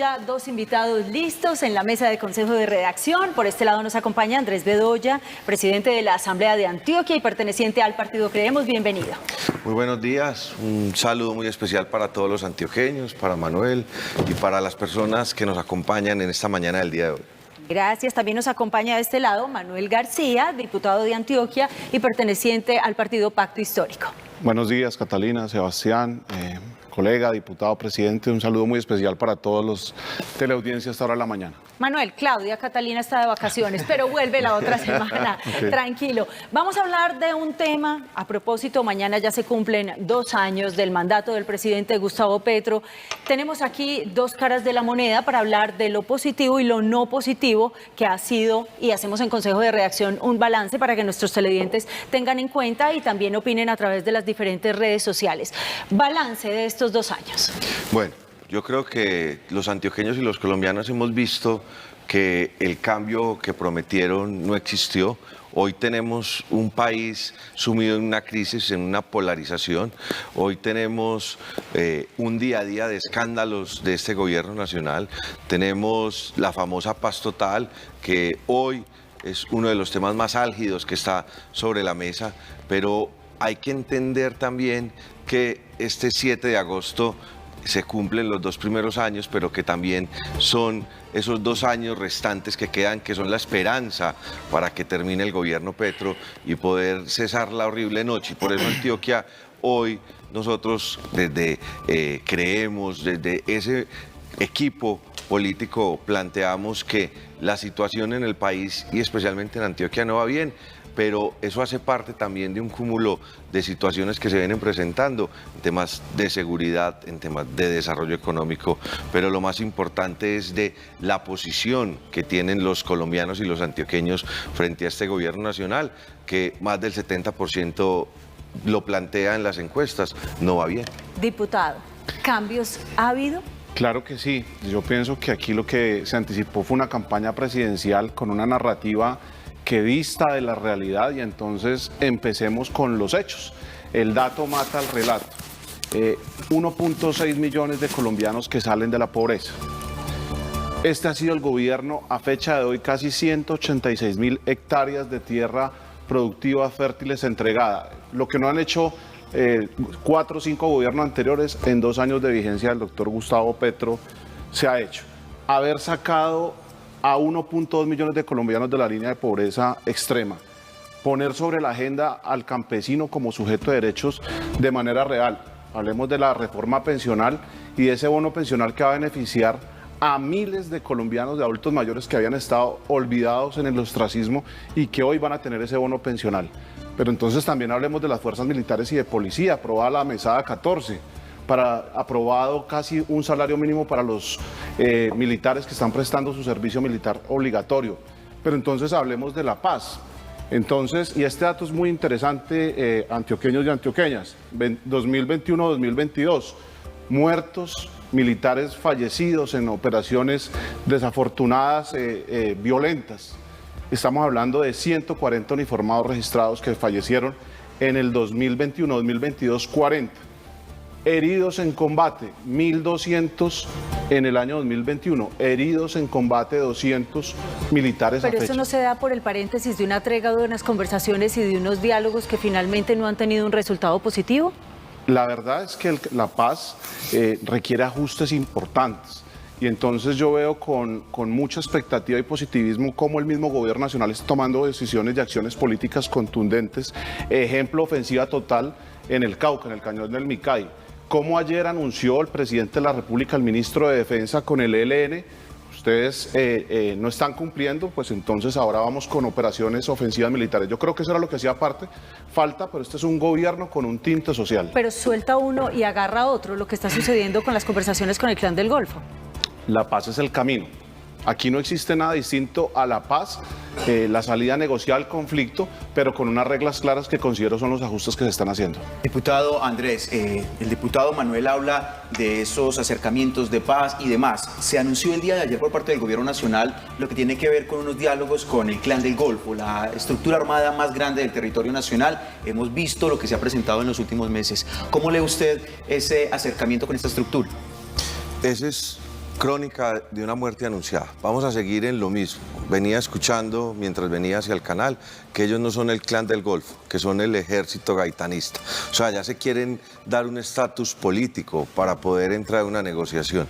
Bedoya, dos invitados listos en la mesa de consejo de redacción. Por este lado nos acompaña Andrés Bedoya, presidente de la Asamblea de Antioquia y perteneciente al partido Creemos. Bienvenido. Muy buenos días, un saludo muy especial para todos los antioqueños, para Manuel y para las personas que nos acompañan en esta mañana del día de hoy. Gracias. También nos acompaña de este lado Manuel García, diputado de Antioquia y perteneciente al partido Pacto Histórico. Buenos días, Catalina, Sebastián, colega, diputado, presidente. Un saludo muy especial para todos los teleaudiencias a esta hora de la mañana. Manuel, Claudia, Catalina está de vacaciones, pero vuelve la otra semana. Okay. Tranquilo. Vamos a hablar de un tema. A propósito, mañana ya se cumplen 2 años del mandato del presidente Gustavo Petro. Tenemos aquí dos caras de la moneda para hablar de lo positivo y lo no positivo que ha sido, y hacemos en Consejo de Redacción un balance para que nuestros televidentes tengan en cuenta y también opinen a través de las diferentes redes sociales. Balance de estos 2 años. Bueno, yo creo que los antioqueños y los colombianos hemos visto que el cambio que prometieron no existió. Hoy tenemos un país sumido en una crisis, en una polarización. Hoy tenemos un día a día de escándalos de este gobierno nacional. Tenemos la famosa paz total, que hoy es uno de los temas más álgidos que está sobre la mesa, pero hay que entender también que este 7 de agosto se cumplen los 2 primeros años, pero que también son esos 2 años restantes que quedan, que son la esperanza para que termine el gobierno Petro y poder cesar la horrible noche. Por eso Antioquia hoy nosotros desde Creemos, desde ese equipo político planteamos que la situación en el país y especialmente en Antioquia no va bien, pero eso hace parte también de un cúmulo de situaciones que se vienen presentando en temas de seguridad, en temas de desarrollo económico, pero lo más importante es de la posición que tienen los colombianos y los antioqueños frente a este gobierno nacional, que más del 70% lo plantea en las encuestas, no va bien. Diputado, ¿cambios ha habido? Claro que sí. Yo pienso que aquí lo que se anticipó fue una campaña presidencial con una narrativa que dista de la realidad, y entonces empecemos con los hechos. El dato mata al relato. 1.6 millones de colombianos que salen de la pobreza. Este ha sido el gobierno a fecha de hoy, casi 186.000 hectáreas de tierra productiva fértiles entregada. Lo que no han hecho 4 o 5 gobiernos anteriores en 2 años de vigencia del doctor Gustavo Petro se ha hecho. Haber sacado a 1.2 millones de colombianos de la línea de pobreza extrema, poner sobre la agenda al campesino como sujeto de derechos de manera real. Hablemos de la reforma pensional y de ese bono pensional que va a beneficiar a miles de colombianos, de adultos mayores que habían estado olvidados en el ostracismo y que hoy van a tener ese bono pensional. Pero entonces también hablemos de las fuerzas militares y de policía, aprobada la mesada 14, aprobado casi un salario mínimo para los militares que están prestando su servicio militar obligatorio. Pero entonces hablemos de la paz. Entonces, y este dato es muy interesante, antioqueños y antioqueñas, 2021-2022, muertos militares fallecidos en operaciones desafortunadas, violentas. Estamos hablando de 140 uniformados registrados que fallecieron en el 2021-2022, 40. Heridos en combate, 1.200 en el año 2021. Heridos en combate, 200 militares. Pero eso no se da por el paréntesis de una tregua, de unas conversaciones y de unos diálogos que finalmente no han tenido un resultado positivo. La verdad es que la paz requiere ajustes importantes. Y entonces yo veo con mucha expectativa y positivismo cómo el mismo gobierno nacional está tomando decisiones y acciones políticas contundentes. Ejemplo, ofensiva total en el Cauca, en el cañón del Micay. Como ayer anunció el presidente de la República, el ministro de Defensa, con el ELN, ustedes no están cumpliendo, pues entonces ahora vamos con operaciones ofensivas militares. Yo creo que eso era lo que hacía falta, pero este es un gobierno con un tinte social. Pero suelta uno y agarra otro, lo que está sucediendo con las conversaciones con el Clan del Golfo. La paz es el camino. Aquí no existe nada distinto a la paz, la salida negociada al conflicto, pero con unas reglas claras que considero son los ajustes que se están haciendo. Diputado Andrés, el diputado Manuel habla de esos acercamientos de paz y demás. Se anunció el día de ayer por parte del Gobierno Nacional lo que tiene que ver con unos diálogos con el Clan del Golfo, la estructura armada más grande del territorio nacional. Hemos visto lo que se ha presentado en los últimos meses. ¿Cómo lee usted ese acercamiento con esta estructura? Ese es crónica de una muerte anunciada. Vamos a seguir en lo mismo. Venía escuchando mientras venía hacia el canal que ellos no son el clan del Golfo, que son el ejército gaitanista. O sea, ya se quieren dar un estatus político para poder entrar en una negociación.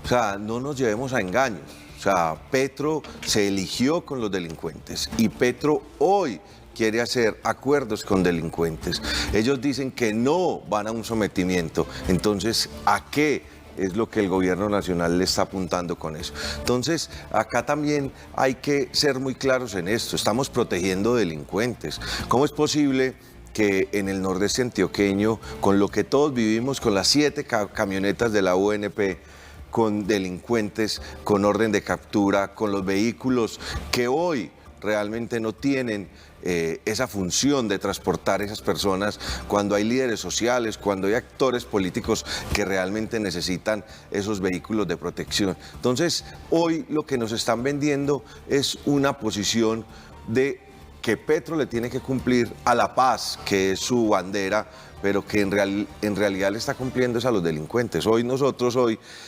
O sea, no nos llevemos a engaños. O sea, Petro se eligió con los delincuentes y Petro hoy quiere hacer acuerdos con delincuentes. Ellos dicen que no van a un sometimiento. Entonces, ¿a qué es lo que el gobierno nacional le está apuntando con eso? Entonces, acá también hay que ser muy claros en esto. Estamos protegiendo delincuentes. ¿Cómo es posible que en el nordeste antioqueño, con lo que todos vivimos, con las 7 camionetas de la UNP, con delincuentes, con orden de captura, con los vehículos que hoy realmente no tienen esa función de transportar a esas personas, cuando hay líderes sociales, cuando hay actores políticos que realmente necesitan esos vehículos de protección? Entonces, hoy lo que nos están vendiendo es una posición de que Petro le tiene que cumplir a la paz, que es su bandera, pero que en realidad le está cumpliendo es a los delincuentes. Nosotros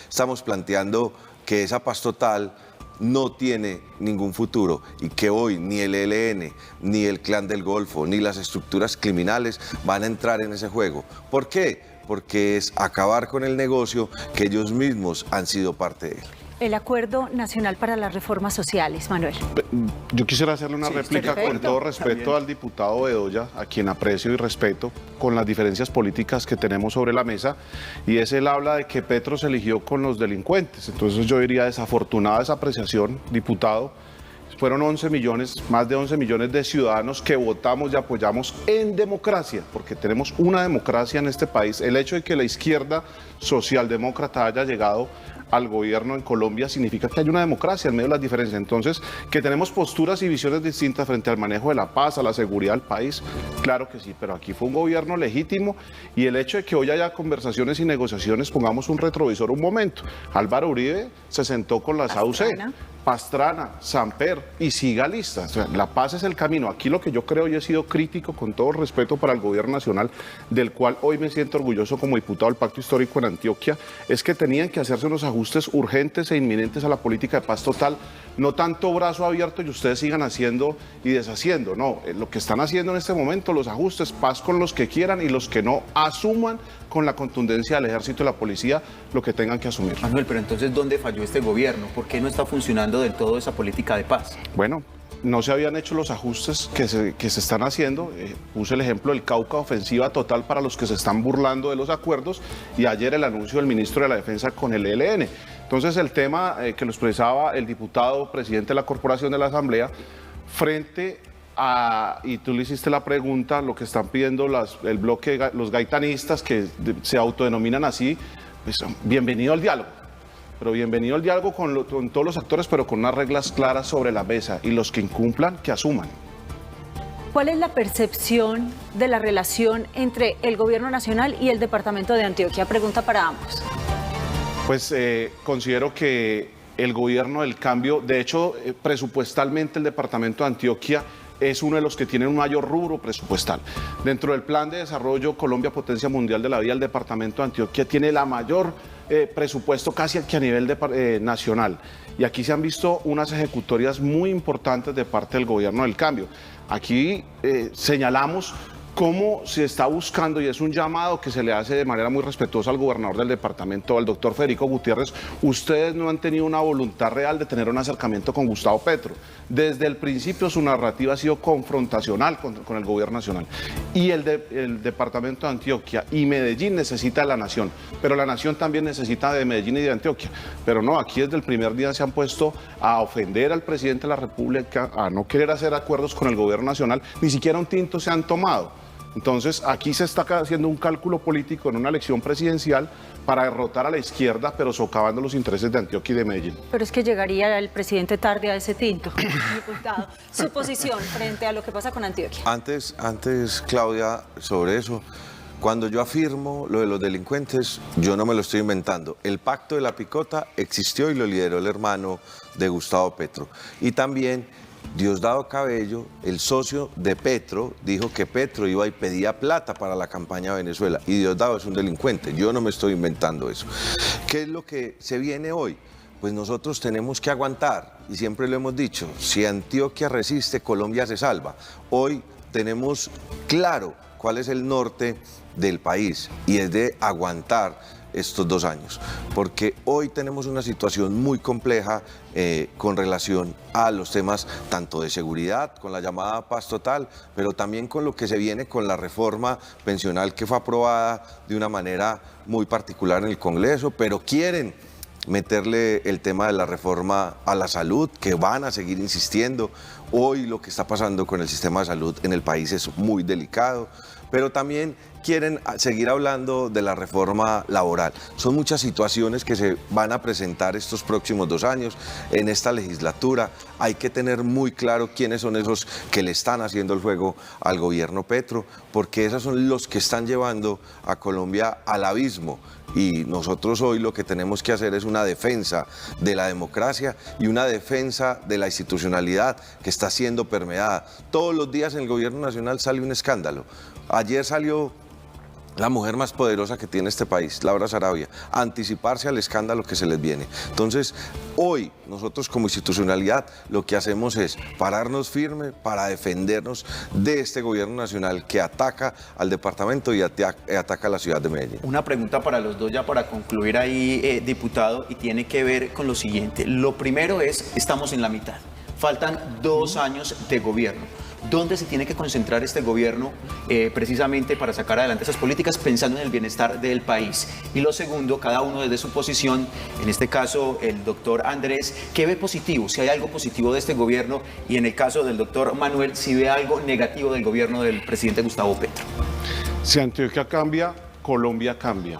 estamos planteando que esa paz total no tiene ningún futuro y que hoy ni el ELN, ni el Clan del Golfo, ni las estructuras criminales van a entrar en ese juego. ¿Por qué? Porque es acabar con el negocio que ellos mismos han sido parte de él. El Acuerdo Nacional para las Reformas Sociales, Manuel. Yo quisiera hacerle una réplica perfecto. con todo respeto al diputado Bedoya, a quien aprecio y respeto, con las diferencias políticas que tenemos sobre la mesa, y él habla de que Petro se eligió con los delincuentes. Entonces yo diría desafortunada esa apreciación, diputado. Fueron 11 millones, más de 11 millones de ciudadanos que votamos y apoyamos en democracia, porque tenemos una democracia en este país. El hecho de que la izquierda socialdemócrata haya llegado al gobierno en Colombia significa que hay una democracia en medio de las diferencias. Entonces, que tenemos posturas y visiones distintas frente al manejo de la paz, a la seguridad del país, claro que sí, pero aquí fue un gobierno legítimo, y el hecho de que hoy haya conversaciones y negociaciones, pongamos un retrovisor un momento. Álvaro Uribe se sentó con las AUC, Pastrana, Samper, y siga lista. O sea, la paz es el camino. Aquí lo que yo creo, y he sido crítico con todo respeto para el gobierno nacional, del cual hoy me siento orgulloso como diputado del Pacto Histórico en Antioquia, es que tenían que hacerse unos ajustes urgentes e inminentes a la política de paz total, no tanto brazo abierto y ustedes sigan haciendo y deshaciendo. No, lo que están haciendo en este momento, los ajustes, paz con los que quieran, y los que no asuman con la contundencia del ejército y la policía lo que tengan que asumir. Manuel, pero entonces, ¿dónde falló este gobierno? ¿Por qué no está funcionando del todo esa política de paz? Bueno, no se habían hecho los ajustes que se están haciendo. Puse el ejemplo del Cauca, ofensiva total para los que se están burlando de los acuerdos, y ayer el anuncio del ministro de la Defensa con el ELN. Entonces, el tema que lo expresaba el diputado presidente de la Corporación de la Asamblea, frente a, y tú le hiciste la pregunta, lo que están pidiendo el bloque, los gaitanistas, que se autodenominan así, pues bienvenido al diálogo. Pero bienvenido al diálogo con todos los actores, pero con unas reglas claras sobre la mesa, y los que incumplan, que asuman. ¿Cuál es la percepción de la relación entre el Gobierno Nacional y el Departamento de Antioquia? Pregunta para ambos. Pues considero que el gobierno del cambio, de hecho, presupuestalmente el Departamento de Antioquia es uno de los que tienen un mayor rubro presupuestal. Dentro del Plan de Desarrollo Colombia Potencia Mundial de la Vida, el Departamento de Antioquia tiene la mayor presupuesto casi que a nivel nacional. Y aquí se han visto unas ejecutorias muy importantes de parte del gobierno del cambio. Aquí señalamos cómo se está buscando, y es un llamado que se le hace de manera muy respetuosa al gobernador del departamento, al doctor Federico Gutiérrez. Ustedes no han tenido una voluntad real de tener un acercamiento con Gustavo Petro. Desde el principio su narrativa ha sido confrontacional con el gobierno nacional. Y el departamento de Antioquia y Medellín necesita de la nación, pero la nación también necesita de Medellín y de Antioquia. Pero no, aquí desde el primer día se han puesto a ofender al presidente de la República, a no querer hacer acuerdos con el gobierno nacional, ni siquiera un tinto se han tomado. Entonces, aquí se está haciendo un cálculo político en una elección presidencial para derrotar a la izquierda, pero socavando los intereses de Antioquia y de Medellín. Pero es que llegaría el presidente tarde a ese tinto, diputado. Su posición frente a lo que pasa con Antioquia. Antes, Claudia, sobre eso, cuando yo afirmo lo de los delincuentes, yo no me lo estoy inventando. El pacto de la picota existió y lo lideró el hermano de Gustavo Petro. Y también Diosdado Cabello, el socio de Petro, dijo que Petro iba y pedía plata para la campaña de Venezuela. Y Diosdado es un delincuente. Yo no me estoy inventando eso. ¿Qué es lo que se viene hoy? pues nosotros tenemos que aguantar, y siempre lo hemos dicho, si Antioquia resiste, Colombia se salva. Hoy tenemos claro cuál es el norte del país, y es de aguantar estos 2 años, porque hoy tenemos una situación muy compleja con relación a los temas tanto de seguridad, con la llamada paz total, pero también con lo que se viene con la reforma pensional que fue aprobada de una manera muy particular en el Congreso, pero quieren meterle el tema de la reforma a la salud, que van a seguir insistiendo. Hoy lo que está pasando con el sistema de salud en el país es muy delicado, pero también quieren seguir hablando de la reforma laboral. Son muchas situaciones que se van a presentar estos próximos 2 años en esta legislatura. Hay que tener muy claro quiénes son esos que le están haciendo el juego al gobierno Petro, porque esos son los que están llevando a Colombia al abismo. Y nosotros hoy lo que tenemos que hacer es una defensa de la democracia y una defensa de la institucionalidad que está siendo permeada. Todos los días en el gobierno nacional sale un escándalo. Ayer salió la mujer más poderosa que tiene este país, Laura Sarabia, a anticiparse al escándalo que se les viene. Entonces, hoy nosotros como institucionalidad lo que hacemos es pararnos firme para defendernos de este gobierno nacional que ataca al departamento y ataca a la ciudad de Medellín. Una pregunta para los dos ya para concluir ahí, diputado, y tiene que ver con lo siguiente. Lo primero es, estamos en la mitad, faltan 2 años de gobierno. ¿Dónde se tiene que concentrar este gobierno precisamente para sacar adelante esas políticas pensando en el bienestar del país? Y lo segundo, cada uno desde su posición, en este caso el doctor Andrés, ¿qué ve positivo? Si hay algo positivo de este gobierno, y en el caso del doctor Manuel, si ve algo negativo del gobierno del presidente Gustavo Petro. Si Antioquia cambia, Colombia cambia.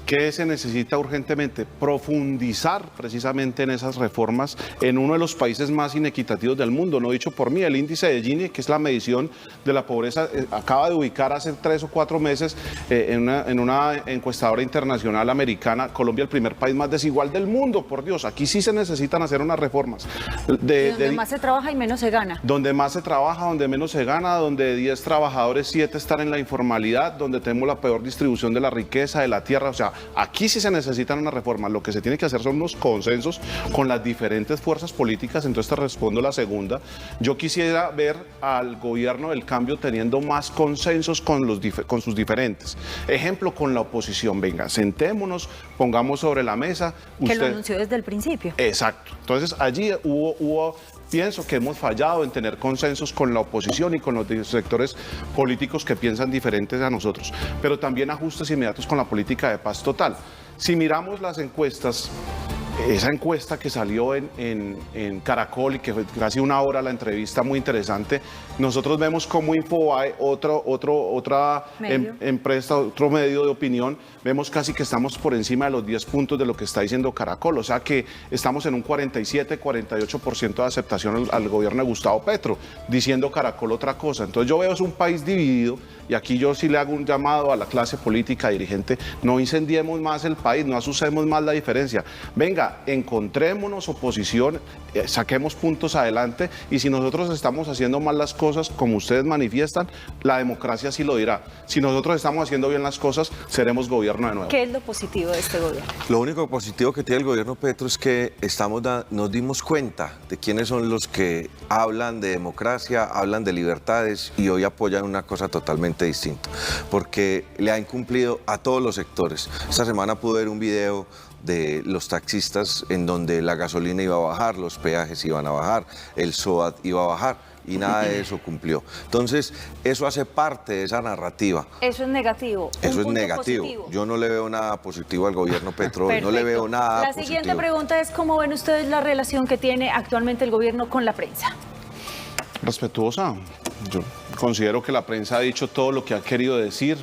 ¿Qué se necesita urgentemente? Profundizar precisamente en esas reformas en uno de los países más inequitativos del mundo. No dicho por mí, el índice de Gini, que es la medición de la pobreza, acaba de ubicar hace 3 o 4 meses en una encuestadora internacional americana, Colombia el primer país más desigual del mundo. Por Dios, aquí sí se necesitan hacer unas reformas. Donde más se trabaja y menos se gana. Donde más se trabaja, donde menos se gana, donde de 10 trabajadores 7 están en la informalidad, donde tenemos la peor distribución de la riqueza, de la tierra. O sea, aquí sí se necesitan unas reformas. Lo que se tiene que hacer son unos consensos con las diferentes fuerzas políticas. Entonces te respondo la segunda. Yo quisiera ver al gobierno del cambio teniendo más consensos con sus diferentes. Ejemplo, con la oposición. Venga, sentémonos, pongamos sobre la mesa. Que lo anunció desde el principio. Exacto. Entonces allí pienso que hemos fallado en tener consensos con la oposición y con los sectores políticos que piensan diferentes a nosotros, pero también ajustes inmediatos con la política de paz total. Si miramos las encuestas, esa encuesta que salió en Caracol y que fue casi 1 hora la entrevista, muy interesante, nosotros vemos como Infobae, otra empresa, otro medio de opinión, vemos casi que estamos por encima de los 10 puntos de lo que está diciendo Caracol, o sea que estamos en un 47-48% de aceptación al gobierno de Gustavo Petro, diciendo Caracol otra cosa. Entonces yo veo es un país dividido, y aquí yo sí le hago un llamado a la clase política dirigente: no incendiemos más el país, no asusemos más la diferencia. Venga, encontrémonos oposición, saquemos puntos adelante, y si nosotros estamos haciendo mal las cosas, como ustedes manifiestan, la democracia sí lo dirá. Si nosotros estamos haciendo bien las cosas, seremos gobierno de nuevo. ¿Qué es lo positivo de este gobierno? Lo único positivo que tiene el gobierno Petro es que nos dimos cuenta de quiénes son los que hablan de democracia, hablan de libertades, y hoy apoyan una cosa totalmente distinta, porque le han cumplido a todos los sectores. Esta semana pude ver un video de los taxistas en donde la gasolina iba a bajar, los peajes iban a bajar, el SOAT iba a bajar, y nada de eso cumplió. Entonces, eso hace parte de esa narrativa. Eso es negativo. Eso es negativo. Positivo. Yo no le veo nada positivo al gobierno Petro, no le veo nada positivo. La siguiente pregunta es: ¿cómo ven ustedes la relación que tiene actualmente el gobierno con la prensa? Respetuosa. Yo considero que la prensa ha dicho todo lo que ha querido decir.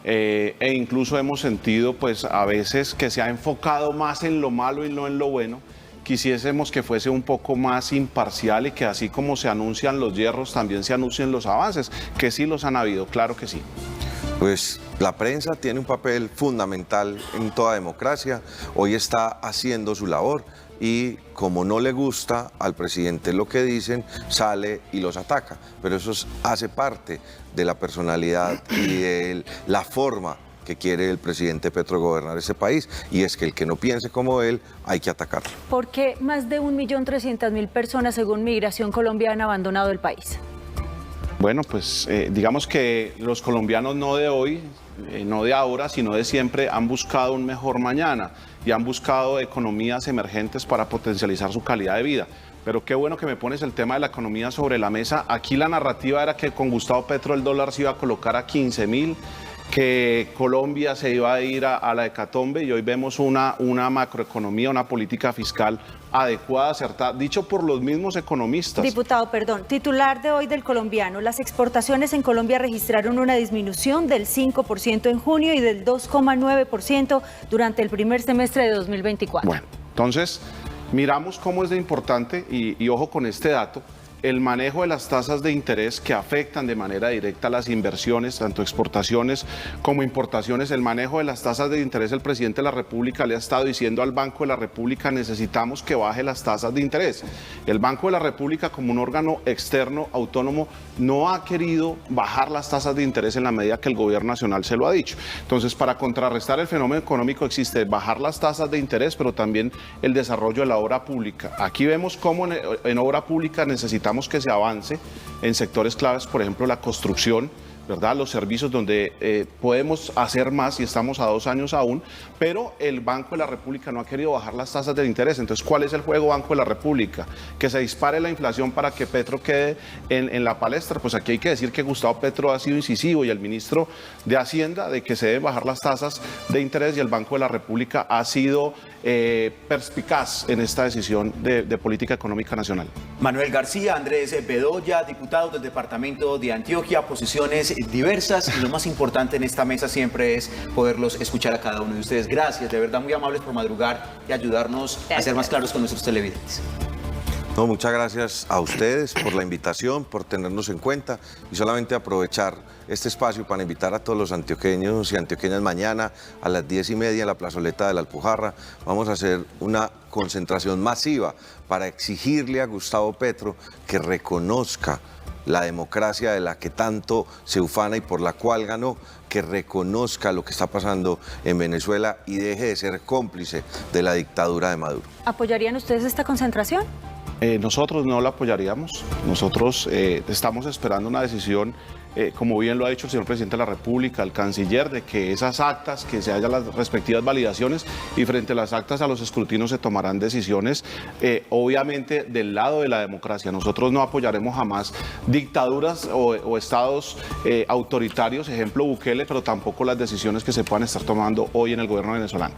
E incluso hemos sentido pues a veces que se ha enfocado más en lo malo y no en lo bueno. Quisiésemos que fuese un poco más imparcial, y que así como se anuncian los hierros, también se anuncien los avances, que sí los han habido, claro que sí. Pues la prensa tiene un papel fundamental en toda democracia. Hoy está haciendo su labor, y como no le gusta al presidente lo que dicen, sale y los ataca. Pero eso hace parte de la personalidad y de la forma que quiere el presidente Petro gobernar ese país, y es que el que no piense como él hay que atacarlo. ¿Por qué más de 1.300.000 personas, según Migración Colombia, han abandonado el país? Bueno, pues digamos que los colombianos no de hoy, no de ahora, sino de siempre han buscado un mejor mañana y han buscado economías emergentes para potencializar su calidad de vida. Pero qué bueno que me pones el tema de la economía sobre la mesa. Aquí la narrativa era que con Gustavo Petro el dólar se iba a colocar a 15.000, que Colombia se iba a ir a la hecatombe, y hoy vemos una macroeconomía, una política fiscal adecuada, acertada, dicho por los mismos economistas. Diputado, perdón, titular de hoy del Colombiano: las exportaciones en Colombia registraron una disminución del 5% en junio y del 2,9% durante el primer semestre de 2024. Bueno, entonces miramos cómo es de importante, y ojo con este dato, el manejo de las tasas de interés que afectan de manera directa las inversiones, tanto exportaciones como importaciones. El manejo de las tasas de interés, el presidente de la República le ha estado diciendo al Banco de la República: necesitamos que baje las tasas de interés. El Banco de la República, como un órgano externo autónomo, no ha querido bajar las tasas de interés en la medida que el gobierno nacional se lo ha dicho. Entonces, para contrarrestar el fenómeno económico existe bajar las tasas de interés, pero también el desarrollo de la obra pública. Aquí vemos cómo en obra pública necesitamos que se avance en sectores claves, por ejemplo la construcción, ¿verdad? Los servicios, donde podemos hacer más, y estamos a 2 años aún, pero el Banco de la República no ha querido bajar las tasas de interés. Entonces, ¿cuál es el juego Banco de la República? Que se dispare la inflación para que Petro quede en la palestra. Pues aquí hay que decir que Gustavo Petro ha sido incisivo, y el ministro de Hacienda, de que se deben bajar las tasas de interés, y el Banco de la República ha sido perspicaz en esta decisión de política económica nacional. Manuel García, Andrés Bedoya, diputados del departamento de Antioquia, posiciones diversas, y lo más importante en esta mesa siempre es poderlos escuchar a cada uno de ustedes. Gracias, de verdad, muy amables por madrugar y ayudarnos a ser más claros con nuestros televidentes. No, muchas gracias a ustedes por la invitación, por tenernos en cuenta, y solamente aprovechar este espacio para invitar a todos los antioqueños y antioqueñas. Mañana a las 10:30 en la plazoleta de la Alpujarra vamos a hacer una concentración masiva para exigirle a Gustavo Petro que reconozca la democracia de la que tanto se ufana y por la cual ganó, que reconozca lo que está pasando en Venezuela y deje de ser cómplice de la dictadura de Maduro. ¿Apoyarían ustedes esta concentración? Nosotros no la apoyaríamos. Nosotros estamos esperando una decisión, como bien lo ha dicho el señor presidente de la República, el canciller, de que esas actas, que se hagan las respectivas validaciones, y frente a las actas, a los escrutinios se tomarán decisiones, obviamente del lado de la democracia. Nosotros no apoyaremos jamás dictaduras o estados autoritarios, ejemplo Bukele, pero tampoco las decisiones que se puedan estar tomando hoy en el gobierno venezolano.